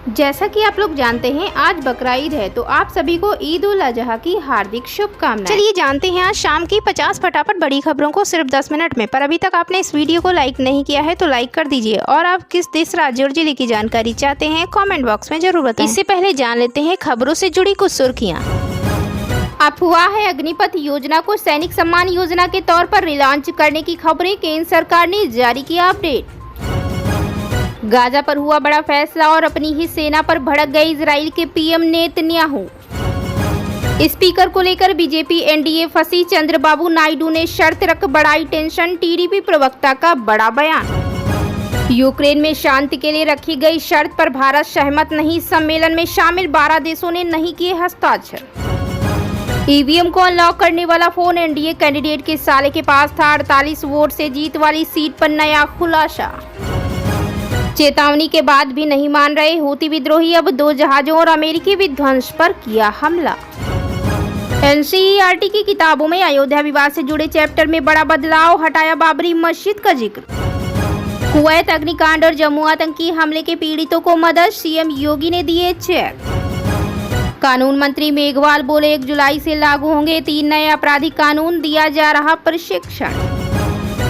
जैसा कि आप लोग जानते हैं आज बकरा ईद है, तो आप सभी को ईद उल अजहा की हार्दिक शुभकामनाएं। चलिए जानते हैं आज शाम की 50 फटाफट बड़ी खबरों को सिर्फ 10 मिनट में। पर अभी तक आपने इस वीडियो को लाइक नहीं किया है तो लाइक कर दीजिए, और आप किस देश, राज्य और जिले की जानकारी चाहते हैं कॉमेंट बॉक्स में जरूर बताएं। इससे पहले जान लेते हैं खबरों से जुड़ी कुछ सुर्खियाँ। अफवाह है अग्निपथ योजना को सैनिक सम्मान योजना के तौर पर रिलॉन्च करने की खबरें, केंद्र सरकार ने जारी किया अपडेट। गाजा पर हुआ बड़ा फैसला और अपनी ही सेना पर भड़क गए इजराइल के पीएम नेतन्याहू। स्पीकर को लेकर बीजेपी एनडीए फंसी, चंद्रबाबू नायडू ने शर्त रख बढ़ाई टेंशन, टीडीपी प्रवक्ता का बड़ा बयान। यूक्रेन में शांति के लिए रखी गई शर्त पर भारत सहमत नहीं, सम्मेलन में शामिल 12 देशों ने नहीं किए हस्ताक्षर। ईवीएम को अनलॉक करने वाला फोन एनडीए कैंडिडेट के साले के पास था, 48 वोट से जीत वाली सीट पर नया खुलासा। चेतावनी के बाद भी नहीं मान रहे हूती विद्रोही, अब 2 जहाजों और अमेरिकी विध्वंस पर किया हमला। एनसीईआरटी की किताबों में अयोध्या विवाद से जुड़े चैप्टर में बड़ा बदलाव, हटाया बाबरी मस्जिद का जिक्र। कुवैत अग्निकांड और जम्मू आतंकी हमले के पीड़ितों को मदद, सीएम योगी ने दिए चेक। कानून मंत्री मेघवाल बोले 1 जुलाई से लागू होंगे 3 नए आपराधिक कानून, दिया जा रहा प्रशिक्षण।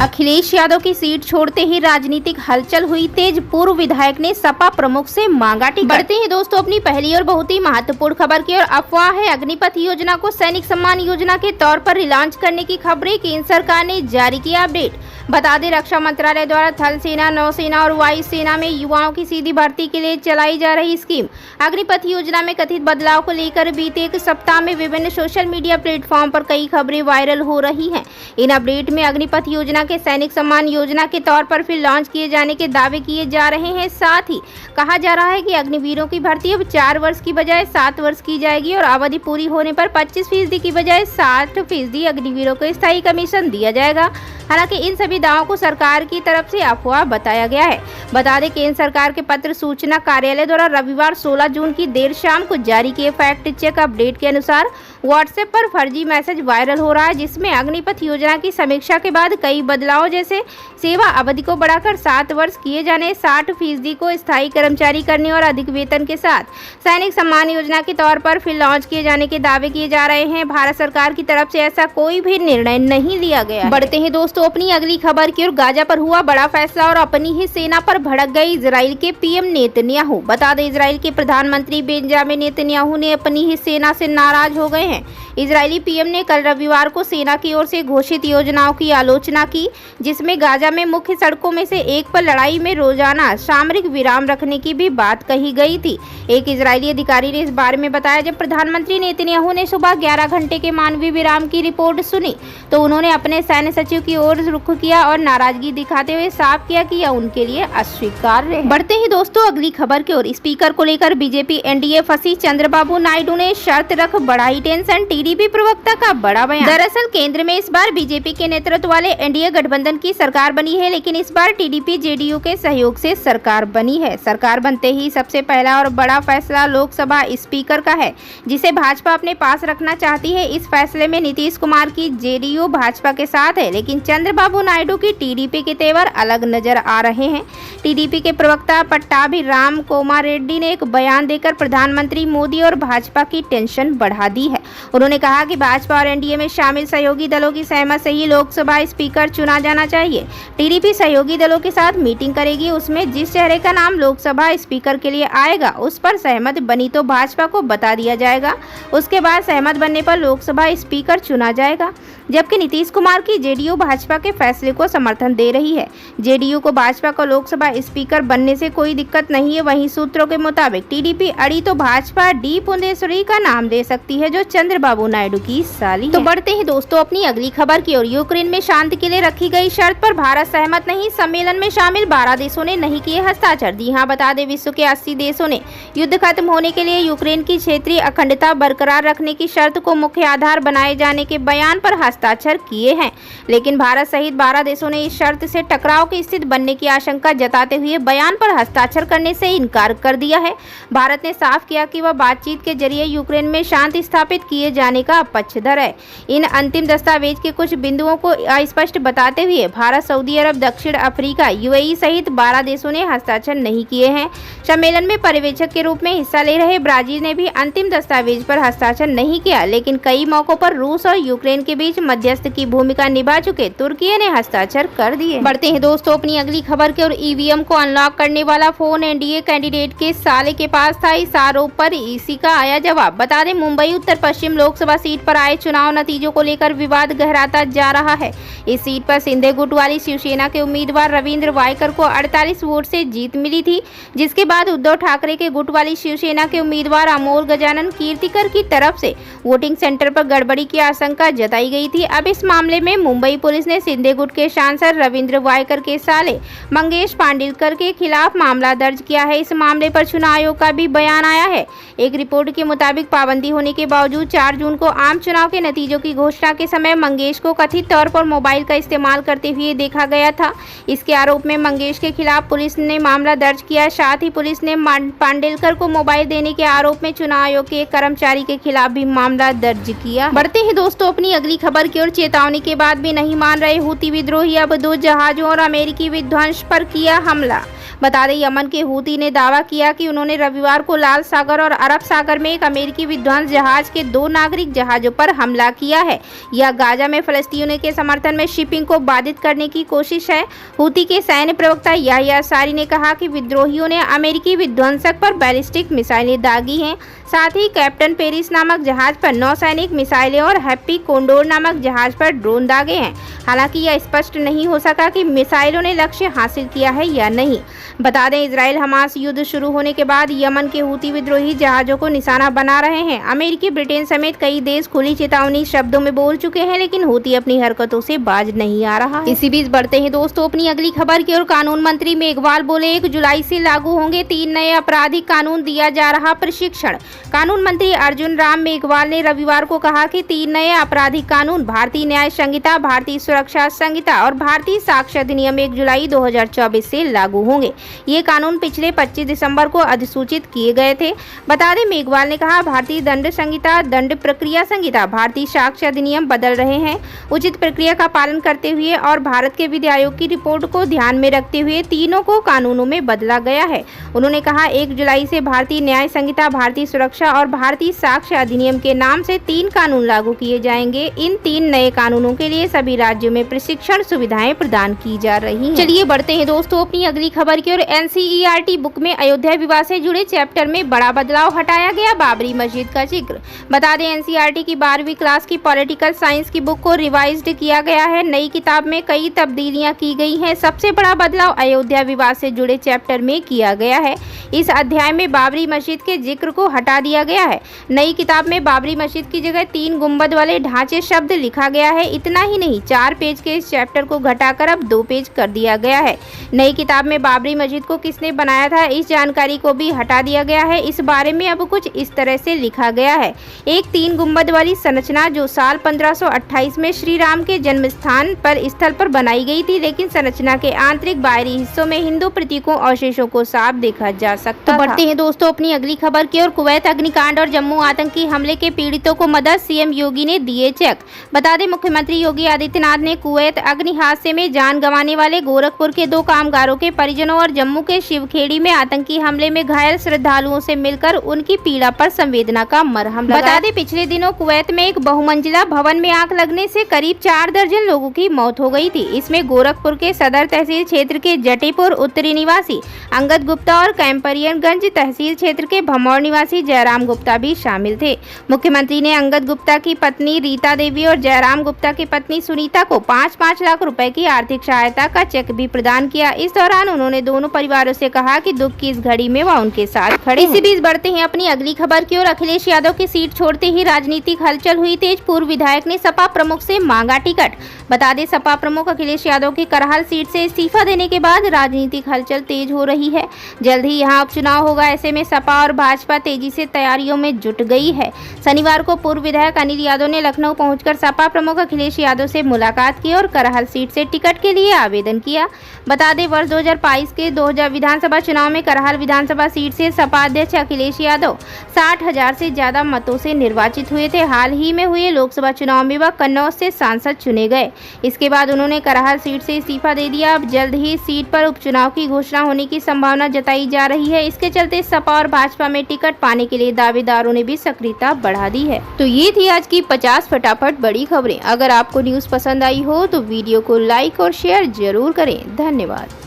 अखिलेश यादव की सीट छोड़ते ही राजनीतिक हलचल हुई तेज, पूर्व विधायक ने सपा प्रमुख से मांगा टिकट। बढ़ते हैं दोस्तों अपनी पहली और बहुत ही महत्वपूर्ण खबर की ओर। अफवाह है अग्निपथ योजना को सैनिक सम्मान योजना के तौर पर रिलॉन्च करने की खबरें, केंद्र सरकार ने जारी किया अपडेट। बता दें रक्षा मंत्रालय द्वारा थल सेना, नौसेना और वायु सेना में युवाओं की सीधी भर्ती के लिए चलाई जा रही स्कीम अग्निपथ योजना में कथित बदलाव को लेकर बीते एक सप्ताह में विभिन्न सोशल मीडिया प्लेटफॉर्म पर कई खबरें वायरल हो रही हैं। इन अपडेट में अग्निपथ योजना के सैनिक सम्मान योजना के तौर पर फिर लॉन्च किए जाने के दावे किए जा रहे हैं। साथ ही कहा जा रहा है कि अग्निवीरों की भर्ती अब 4 वर्ष की बजाय 7 वर्ष की जाएगी और अवधि पूरी होने पर 25% की बजाय 60% अग्निवीरों को स्थायी कमीशन दिया जाएगा। हालांकि इन सभी दावों को सरकार की तरफ से अफवाह बताया गया है। बता दें केंद्र सरकार के पत्र सूचना कार्यालय द्वारा रविवार 16 जून की देर शाम को जारी किए फैक्ट चेक अपडेट के अनुसार व्हाट्सएप पर फर्जी मैसेज वायरल हो रहा है, जिसमें अग्निपथ योजना की समीक्षा के बाद कई बदलाव जैसे सेवा अवधि को बढ़ाकर 7 वर्ष किए जाने, 60% को स्थायी कर्मचारी करने और अधिक वेतन के साथ सैनिक सम्मान योजना के तौर पर फिर लॉन्च किए जाने के दावे किए जा रहे हैं। भारत सरकार की तरफ से ऐसा कोई भी निर्णय नहीं लिया गया। बढ़ते हैं दोस्तों अपनी अगली खबर की ओर। गाजा पर हुआ बड़ा फैसला और अपनी ही सेना पर भड़क गए इजराइल के पीएम नेतन्याहू। बता दें इजराइल के प्रधानमंत्री बेंजामिन नेतन्याहू ने अपनी ही सेना से नाराज हो गए हैं। इजरायली पीएम ने कल रविवार को सेना की ओर से घोषित योजनाओं की आलोचना की, जिसमें गाजा में मुख्य सड़कों में से एक पर लड़ाई में रोजाना सामरिक विराम रखने की भी बात कही गई थी। एक इजरायली अधिकारी ने इस बारे में बताया, जब प्रधानमंत्री नेतन्याहू ने सुबह 11 घंटे के मानवीय विराम की रिपोर्ट सुनी तो उन्होंने अपने सैन्य सचिव की ओर रुख किया और नाराजगी दिखाते हुए साफ किया कि यह उनके लिए अस्वीकार्य है। बढ़ते ही दोस्तों अगली खबर की ओर। स्पीकर को लेकर बीजेपी एनडीए फंसी, चंद्रबाबू नायडू ने शर्त रख बढ़ाई टेंशन, टीडीपी प्रवक्ता का बड़ा बयान। दरअसल केंद्र में इस बार बीजेपी के नेतृत्व वाले एनडीए गठबंधन की सरकार बनी है, लेकिन इस बार टीडीपी जेडीयू के सहयोग से सरकार बनी है। सरकार बनते ही सबसे पहला और बड़ा फैसला लोकसभा स्पीकर का है, जिसे भाजपा अपने पास रखना चाहती है। इस फैसले में नीतीश कुमार की जेडीयू भाजपा के साथ है, लेकिन चंद्रबाबू नायडू की टीडीपी के तेवर अलग नजर आ रहे हैं। टीडीपी के प्रवक्ता पट्टाभिराम कोमारेड्डी ने एक बयान देकर प्रधानमंत्री मोदी और भाजपा की टेंशन बढ़ा दी है। उन्होंने कहा कि भाजपा और एनडीए में शामिल सहयोगी दलों की सहमति से ही लोकसभा स्पीकर चुना जाना चाहिए। टीडीपी सहयोगी दलों के साथ मीटिंग करेगी, उसमें जिस चेहरे का नाम लोकसभा स्पीकर के लिए आएगा उस पर सहमत बनी तो भाजपा को बता दिया जाएगा, उसके बाद सहमत बनने पर लोकसभा स्पीकर चुना जाएगा। जबकि नीतीश कुमार की जेडीयू भाजपा के फैसले को समर्थन दे रही है। जेडीयू को भाजपा को लोकसभा स्पीकर बनने से कोई दिक्कत नहीं है। वहीं सूत्रों के मुताबिक टीडीपी अड़ी तो भाजपा डी पुंदेश्वरी का नाम दे सकती है, जो चंद्रबाबू नायडू की साली है। तो बढ़ते हैं दोस्तों अपनी अगली खबर की ओर। यूक्रेन में शांति के लिए रखी गई शर्त पर भारत सहमत नहीं, सम्मेलन में शामिल 12 देशों ने नहीं किए हस्ताक्षर। जी हां, बता दें विश्व के 80 देशों ने युद्ध खत्म होने के लिए यूक्रेन की क्षेत्रीय अखंडता बरकरार रखने की शर्त को मुख्य आधार बनाए जाने के बयान पर हस्ताक्षर किए हैं, लेकिन भारत सहित 12 देशों ने इस शर्त से टकराव की स्थिति बनने की आशंका जताते हुए बयान पर हस्ताक्षर करने से इनकार कर दिया है। भारत ने साफ किया कि वह बातचीत के जरिए यूक्रेन में शांति स्थापित किए जाने का पक्षधर है। इन अंतिम दस्तावेज के कुछ बिंदुओं को अस्पष्ट बताते हुए भारत, सऊदी अरब, दक्षिण अफ्रीका, यूएई सहित 12 देशों ने हस्ताक्षर नहीं किए हैं। सम्मेलन में पर्यवेक्षक के रूप में हिस्सा ले रहे ब्राजील ने भी अंतिम दस्तावेज पर हस्ताक्षर नहीं किया, लेकिन कई मौकों पर रूस और यूक्रेन के बीच मध्यस्थ की भूमिका निभा चुके तुर्की ने हस्ताक्षर कर दिए। बढ़ते हैं दोस्तों अपनी अगली खबर की ओर। ईवीएम को अनलॉक करने वाला फोन एनडीए कैंडिडेट के साले के पास था। इस आरोप पर ईसी का आया जवाब। बता दें, मुंबई उत्तर पश्चिम लोकसभा सीट पर आए चुनाव नतीजों को लेकर विवाद गहराता जा रहा है। इस सीट पर शिंदे गुट वाली शिवसेना के उम्मीदवार रविंद्र वायकर को 48 वोट से जीत मिली थी, जिसके बाद उद्धव ठाकरे के गुट वाली शिवसेना के उम्मीदवार अमोल गजानन कीर्तिकर की तरफ से वोटिंग सेंटर पर गड़बड़ी की आशंका जताई गई थी। अब इस मामले में मुंबई पुलिस ने शिंदे गुट के सांसद रविंद्र वायकर के साले मंगेश पांडिलकर के खिलाफ मामला दर्ज किया है। इस मामले पर चुनाव आयोग का भी बयान आया है। एक रिपोर्ट के मुताबिक पाबंदी होने के बावजूद 4 जून को आम चुनाव के नतीजों की घोषणा के समय मंगेश को कथित तौर पर मोबाइल का इस्तेमाल करते हुए देखा गया था। इसके आरोप में मंगेश के खिलाफ पुलिस ने मामला दर्ज किया। साथ ही पुलिस ने पांडेलकर को मोबाइल देने के आरोप में चुनाव आयोग के एक कर्मचारी के खिलाफ भी मामला दर्ज किया। बढ़ते हैं दोस्तों अपनी अगली खबर की ओर। चेतावनी के बाद भी नहीं मान रहे हूती विद्रोही, अब 2 जहाजों और अमेरिकी विध्वंस पर किया हमला। बता दें, यमन के हूती ने दावा किया कि उन्होंने रविवार को लाल सागर और अरब सागर में एक अमेरिकी विध्वंस जहाज के 2 नागरिक जहाजों पर हमला किया है। यह गाजा में फलस्तीनियों के समर्थन में शिपिंग को बाधित करने की कोशिश है। हूती के सैन्य प्रवक्ता याह्या सारी ने कहा कि विद्रोहियों ने अमेरिकी विध्वंसक पर बैलिस्टिक मिसाइलें दागी हैं। साथ ही कैप्टन पेरिस नामक जहाज पर नौसैनिक मिसाइलें और हैप्पी कोंडोर नामक जहाज पर ड्रोन दागे हैं। हालांकि यह स्पष्ट नहीं हो सका कि मिसाइलों ने लक्ष्य हासिल किया है या नहीं। बता दें, इजराइल हमास युद्ध शुरू होने के बाद यमन के हूती विद्रोही जहाजों को निशाना बना रहे हैं। अमेरिकी, ब्रिटेन समेत कई देश खुली चेतावनी शब्दों में बोल चुके हैं, लेकिन हूती अपनी हरकतों से बाज नहीं आ रहा है। इसी बीच बढ़ते हैं दोस्तों अपनी अगली खबर की ओर। कानून मंत्री मेघवाल बोले, 1 जुलाई से लागू होंगे 3 नए आपराधिक कानून, दिया जा रहा प्रशिक्षण। कानून मंत्री अर्जुन राम मेघवाल ने रविवार को कहा कि 3 नए आपराधिक कानून, भारतीय न्याय संहिता, भारतीय सुरक्षा संहिता और भारतीय साक्ष्य अधिनियम 1 जुलाई 2024 से लागू होंगे। ये कानून पिछले 25 दिसंबर को अधिसूचित किए गए थे। बता दें, मेघवाल ने कहा, भारतीय दंड संहिता, दंड प्रक्रिया संहिता, भारतीय साक्ष्य अधिनियम बदल रहे हैं। उचित प्रक्रिया का पालन करते हुए और भारत के विधि आयोग की रिपोर्ट को ध्यान में रखते हुए तीनों को कानूनों में बदला गया है। उन्होंने कहा, 1 जुलाई से भारतीय न्याय संहिता, भारतीय सुरक्षा और भारतीय साक्ष्य अधिनियम के नाम से 3 कानून लागू किए जाएंगे। इन 3 नए कानूनों के लिए सभी राज्यों में प्रशिक्षण सुविधाएं प्रदान की जा रही हैं। चलिए बढ़ते हैं दोस्तों अपनी अगली खबर की ओर। एनसीईआरटी बुक में अयोध्या विवाद से जुड़े चैप्टर में बड़ा बदलाव, हटाया गया बाबरी मस्जिद का जिक्र। बता दें, एनसीईआरटी की 12वीं क्लास की पॉलिटिकल साइंस की बुक को रिवाइज्ड किया गया है। नई किताब में कई तब्दीलियां की गई हैं। सबसे बड़ा बदलाव अयोध्या विवाद से जुड़े चैप्टर में किया गया है। इस अध्याय में बाबरी मस्जिद के जिक्र को हटा दिया गया है। नई किताब में बाबरी मस्जिद की जगह 3 गुंबद वाले ढांचे शब्द लिखा गया है। इतना ही नहीं, 4 पेज के इस चैप्टर को घटाकर अब 2 पेज कर दिया गया है। नई किताब में बाबरी मस्जिद को किसने बनाया था, इस जानकारी को भी हटा दिया गया है। इस बारे में अब कुछ इस तरह से लिखा गया है। एक 3 गुंबद वाली संरचना जो साल 1528 में श्री राम के जन्म स्थान पर स्थल पर बनाई गई थी, लेकिन संरचना के आंतरिक बाहरी हिस्सों में हिंदू प्रतीकों अवशेषों को साफ देखा जा सकता था। बढ़ते हैं दोस्तों अपनी अगली खबर की ओर। कुवैत अग्निकांड और जम्मू आतंकी हमले के पीड़ितों को मदद, सीएम योगी ने दिए चेक। बता दें, मुख्यमंत्री योगी आदित्यनाथ ने कुवैत अग्नि हादसे में जान गंवाने वाले गोरखपुर के 2 कामगारों के परिजनों और जम्मू के शिवखेड़ी में आतंकी हमले में घायल श्रद्धालुओं से मिलकर उनकी पीड़ा पर संवेदना का मरहम लगाया। बता दें, पिछले दिनों कुवैत में एक बहुमंजिला भवन में आग लगने से करीब 4 दर्जन लोगों की मौत हो गई थी। इसमें गोरखपुर के सदर तहसील क्षेत्र के जटेपुर उत्तरी निवासी अंगद गुप्ता और कैंपरियनगंज तहसील क्षेत्र के भमौर निवासी जयराम गुप्ता भी शामिल थे। मुख्यमंत्री ने अंगद गुप्ता की पत्नी रीता देवी और जयराम गुप्ता की पत्नी सुनीता को 5-5 लाख रुपए की आर्थिक सहायता का चेक भी प्रदान किया। इस दौरान उन्होंने दोनों परिवारों से कहा कि दुख की इस घड़ी में वह उनके साथ खड़े। इसी बीच बढ़ते हैं अपनी अगली खबर की ओर। अखिलेश यादव की सीट छोड़ते ही राजनीतिक हलचल हुई तेज। पूर्व विधायक ने सपा प्रमुख से मांगा टिकट। बता दें, सपा प्रमुख अखिलेश यादव के करहाल सीट से इस्तीफा देने के बाद राजनीतिक हलचल तेज हो रही है। जल्द ही यहां उपचुनाव होगा, ऐसे में सपा और भाजपा तेजी से तैयारियों में जुट गई है। शनिवार को पूर्व विधायक अनिल यादव ने लखनऊ पहुंचकर सपा प्रमुख अखिलेश यादव से मुलाकात की और करहाल सीट से टिकट के लिए आवेदन किया। बता दें, वर्ष 2022 के 2000 विधानसभा चुनाव में करहाल विधानसभा सीट से सपा अध्यक्ष अखिलेश यादव 60,000 से ज्यादा मतों से निर्वाचित हुए थे। हाल ही में हुए लोकसभा चुनाव में वह कन्नौज से सांसद चुने गए। इसके बाद उन्होंने करहाल सीट से इस्तीफा दे दिया। अब जल्द ही इस सीट पर उपचुनाव की घोषणा होने की संभावना जताई जा रही है। इसके चलते सपा और भाजपा में टिकट पाने के लिए दावेदारों ने भी सक्रियता बढ़ा दी है। तो ये थी आज की 50 फटाफट बड़ी खबरें। अगर आपको न्यूज़ पसंद आई हो तो वीडियो को लाइक और शेयर जरूर करें। धन्यवाद।